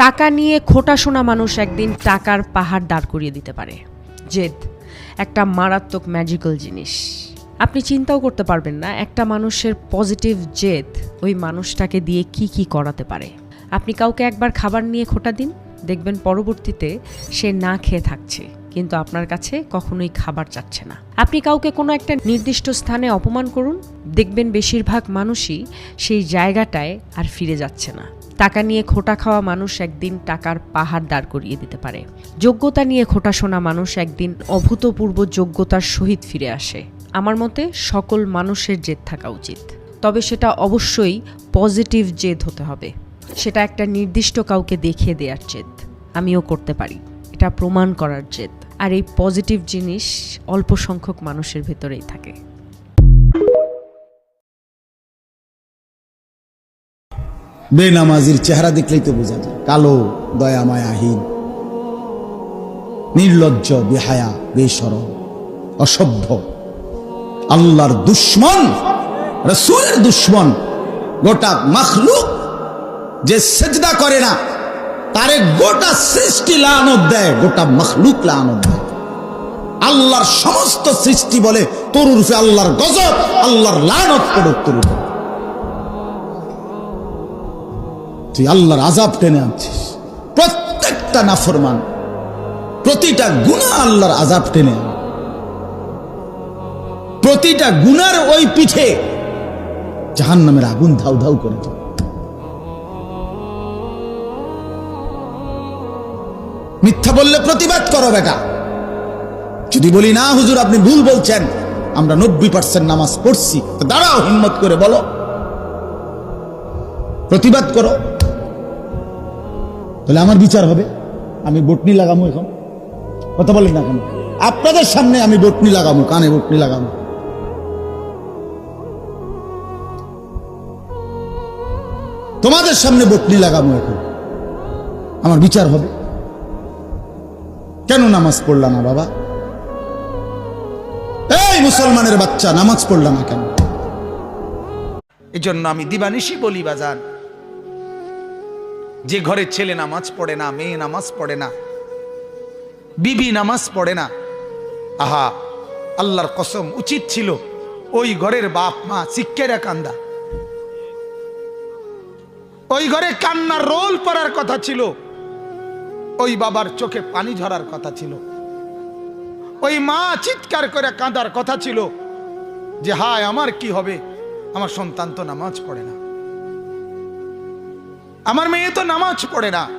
টাকা নিয়ে খোটা শোনা মানুষ একদিন টাকার পাহাড় দাঁড় করিয়ে দিতে পারে। জেদ একটা মারাত্মক ম্যাজিক্যাল জিনিস। আপনি চিন্তাও করতে পারবেন না একটা মানুষের পজিটিভ জেদ ওই মানুষটাকে দিয়ে কি কি করাতে পারে। আপনি কাউকে একবার খাবার নিয়ে খোটা দিন, দেখবেন পরবর্তীতে সে না খেয়ে থাকছে, কিন্তু আপনার কাছে কখনোই খাবার চাচ্ছে না। আপনি কাউকে কোনো একটা নির্দিষ্ট স্থানে অপমান করুন, দেখবেন বেশিরভাগ মানুষই সেই জায়গাটায় আর ফিরে যাচ্ছে না। টাকা নিয়ে খোটা খাওয়া মানুষ একদিন টাকার পাহাড় দাঁড় করিয়ে দিতে পারে। যোগ্যতা নিয়ে খোটা শোনা মানুষ একদিন অভূতপূর্ব যোগ্যতার সহিত ফিরে আসে। আমার মতে সকল মানুষের জেদ থাকা উচিত, তবে সেটা অবশ্যই পজিটিভ জেদ হতে হবে। সেটা একটা নির্দিষ্ট কাউকে দেখিয়ে দেওয়ার জেদ, আমিও করতে পারি, এটা প্রমাণ করার জেদ। আর এই পজিটিভ জিনিস অল্প সংখ্যক মানুষের ভেতরেই থাকে। বেনামাজির চেহারা দেখলেই তো বোঝা যায়, কালো, দয়া মায়াহীন, নির্লজ্জ, বেহায়া, বেশরম, অসভ্য, আল্লাহর দুশ্মন, রাসূলের দুশ্মন। গোটা মাখলুক যে সেজদা করে না তারে গোটা সৃষ্টি লানত দেয়, গোটা মাখলুক লানত দেয়। আল্লাহর সমস্ত সৃষ্টি বলে তোর উরফে আল্লাহর গজব, আল্লাহর লানত পড়ুক তোর উপর। তুই আল্লাহর আযাব টেনে আনছিস। প্রত্যেকটা নাফরমান, প্রতিটা গুনাহ আল্লাহর আযাব টেনে আনে। প্রতিটা গুনার ওই পিঠে জাহান্নামের আগুন ধাউ ধাউ করে যায়। মিথ্যা বললে প্রতিবাদ করো বেটা। যদি বলি না হুজুর আপনি ভুল বলছেন, আমরা 90% নামাজ পড়ছি, তো দাঁড়াও, হিম্মত করে বলো, প্রতিবাদ করো, তাহলে আমার বিচার হবে। আমি বটনি লাগামো, এখন কথা বলি না কেন? আপনাদের সামনে আমি বটনি লাগামো, কানে বটনি লাগামো। তোমাদের সামনে বটনি লাগামো, এখন আমার বিচার হবে। কেন নামাজ পড়লা না বাবা? এই মুসলমানের বাচ্চা, নামাজ পড়লা না কেন? এই জন্য আমি দিবানিশি বলি বাজান, যে ঘরের ছেলে নামাজ পড়ে না, মেয়ে নামাজ পড়ে না, বিবি নামাজ পড়ে না, আহা আল্লাহর কসম, উচিত ছিল ওই ঘরের বাপ মা শিক্ষেরা কান্দা, ওই ঘরে কান্নার রোল পড়ার কথা ছিল, ওই বাবার চোখে পানি ঝরার কথা ছিল, ওই মা চিৎকার করে কাঁদার কথা ছিল যে হায় আমার কি হবে, আমার সন্তান তো নামাজ পড়ে না, আমার মেয়ে তো নামাজ পড়ে না।